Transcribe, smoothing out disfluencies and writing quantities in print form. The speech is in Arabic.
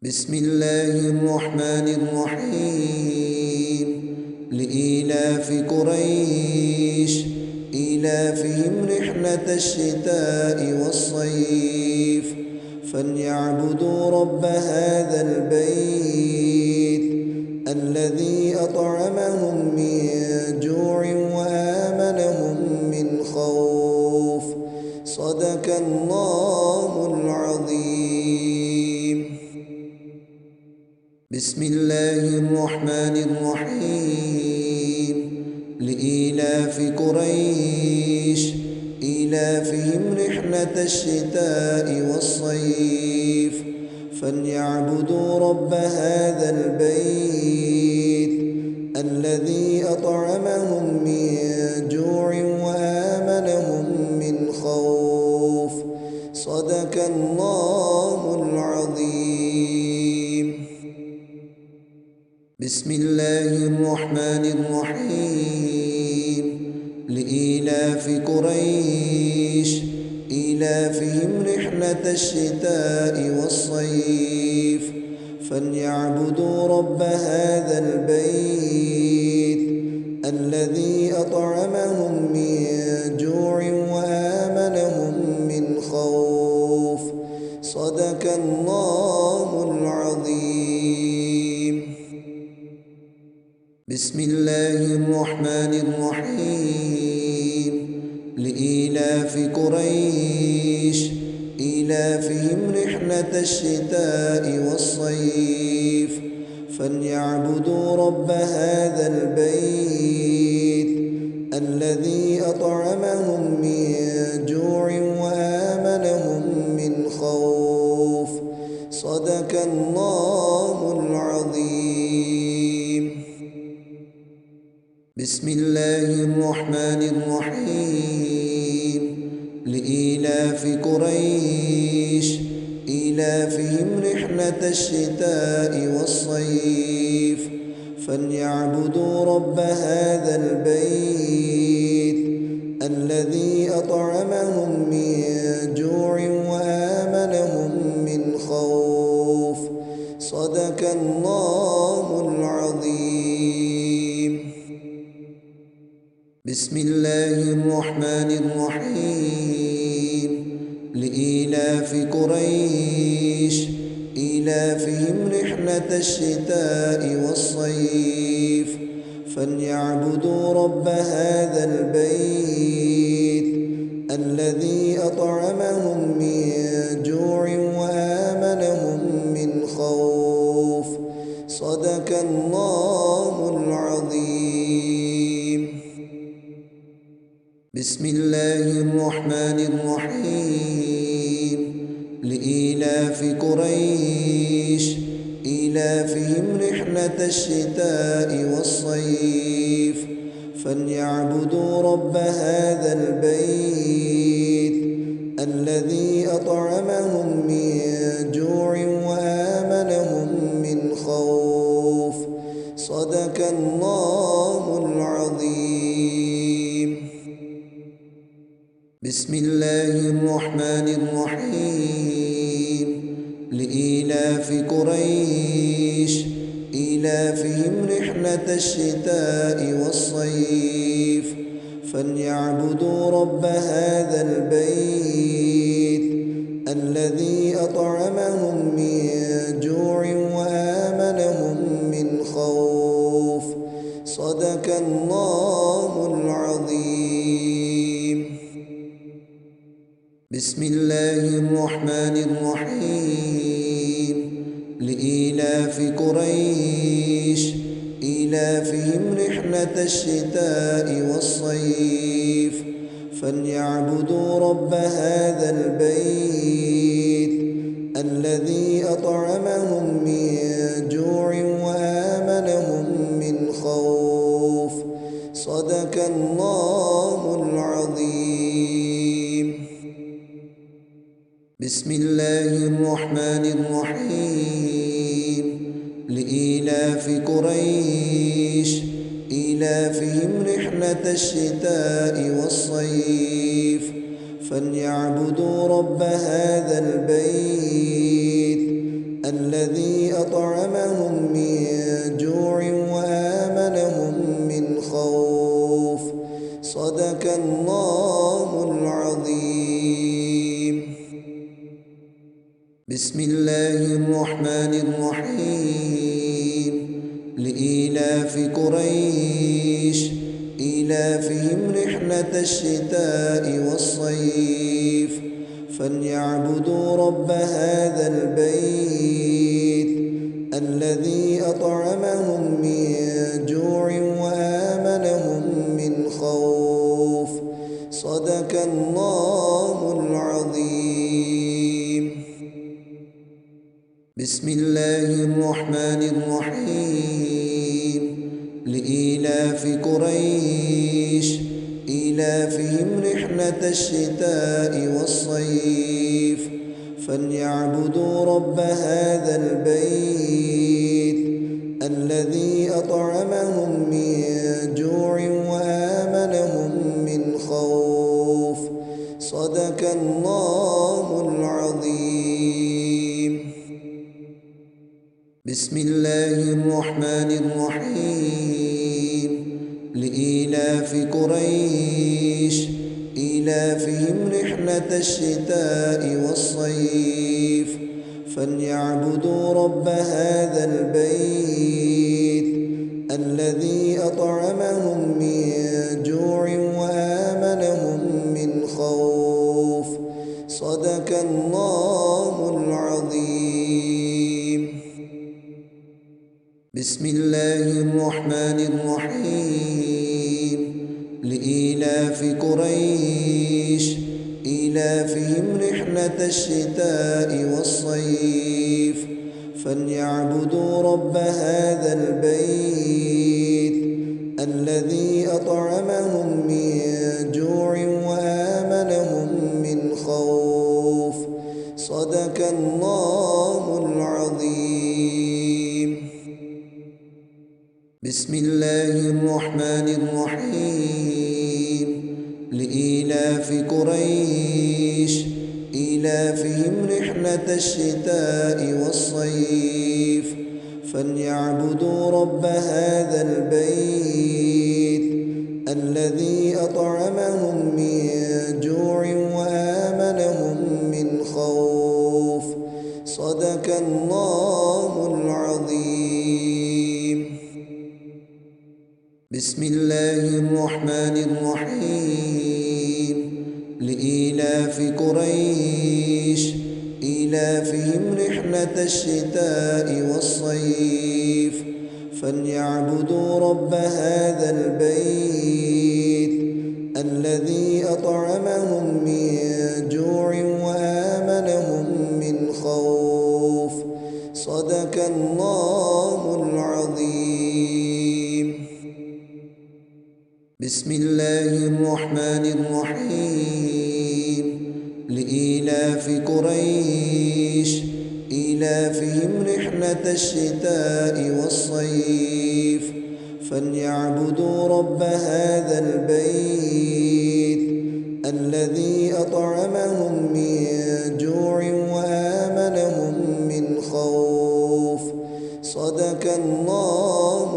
بسم الله الرحمن الرحيم. لإيلاف قريش إيلافهم رحلة الشتاء والصيف فليعبدوا رب هذا البيت الذي أطعمهم من جوع وآمنهم من خوف. صدق الله العظيم. بسم الله الرحمن الرحيم. لإيلاف قريش إيلافهم رحلة الشتاء والصيف فليعبدوا رب هذا البيت الذي أطعمهم من جوع وآمنهم من خوف. صدق الله العظيم. بسم الله الرحمن الرحيم. لإيلاف قريش إيلافهم رحلة الشتاء والصيف فليعبدوا رب هذا البيت الذي أطعمهم من جوع وآمنهم من خوف. صدق الله العظيم. بسم الله الرحمن الرحيم. لإيلاف قريش إيلافهم رحلة الشتاء والصيف فليعبدوا رب هذا البيت الذي أطعمهم من جوع وآمنهم من خوف. صدق الله العظيم. بسم الله الرحمن الرحيم. لإيلاف قريش إيلافهم رحلة الشتاء والصيف فليعبدوا رب هذا البيت الذي أطعمهم من جوع وآمنهم من خوف. صدق الله العظيم. بسم الله الرحمن الرحيم. لإيلاف قريش إيلافهم رحلة الشتاء والصيف فليعبدوا رب هذا البيت الذي أطعمهم من جوع وآمنهم من خوف. صدق الله العظيم. بسم الله الرحمن الرحيم. لإيلاف قريش إيلافهم رحلة الشتاء والصيف فليعبدوا رب هذا البيت الذي أطعمهم من جوع وآمنهم من خوف. صدق الله العظيم. بسم الله الرحمن الرحيم. لإيلاف قريش إيلافهم رحلة الشتاء والصيف فليعبدوا رب هذا البيت الذي أطعمهم من جوع وآمنهم من خوف. صدق الله العظيم. بسم الله الرحمن الرحيم. لإيلاف قريش إيلافهم رحلة الشتاء والصيف فليعبدوا رب هذا البيت الذي أطعمهم من جوع وآمنهم من خوف. صدق الله العظيم. بسم الله الرحمن الرحيم. لإيلاف قريش إيلافهم رحلة الشتاء والصيف فليعبدوا رب هذا البيت الذي أطعمهم من جوع وآمنهم من خوف. صدق الله العظيم. بسم الله الرحمن الرحيم. لإيلاف قريش إيلافهم رحلة الشتاء والصيف فليعبدوا رب هذا البيت الذي أطعمهم من جوع وآمنهم من خوف. صدق الله العظيم. بسم الله الرحمن الرحيم. لإيلاف قريش إيلافهم رحلة الشتاء والصيف فليعبدوا رب هذا البيت الذي أطعمهم من جوع وآمنهم من خوف. صدق الله العظيم. بسم الله الرحمن الرحيم. لإيلاف قريش إيلافهم رحلة الشتاء والصيف فليعبدوا رب هذا البيت الذي أطعمهم من جوع وآمنهم من خوف. صدق الله العظيم. بسم الله الرحمن الرحيم. لإيلاف قريش إيلافهم رحلة الشتاء والصيف فليعبدوا رب هذا البيت الذي أطعمهم من جوع وآمنهم من خوف. صدق الله العظيم. بسم الله الرحمن الرحيم. لإيلاف قريش إيلافهم رحلة الشتاء والصيف فليعبدوا رب هذا البيت الذي أطعمهم من جوع وآمنهم من خوف. صدق الله العظيم. بسم الله الرحمن الرحيم. لإيلاف قريش إيلافهم رحلة الشتاء والصيف فليعبدوا رب هذا البيت الذي أطعمهم من جوع وآمنهم من خوف. صدق الله العظيم. بسم الله الرحمن الرحيم. لإيلاف قريش إيلافهم رحلة الشتاء والصيف فليعبدوا رب هذا البيت الذي أطعمهم من جوع وآمنهم من خوف. صدق الله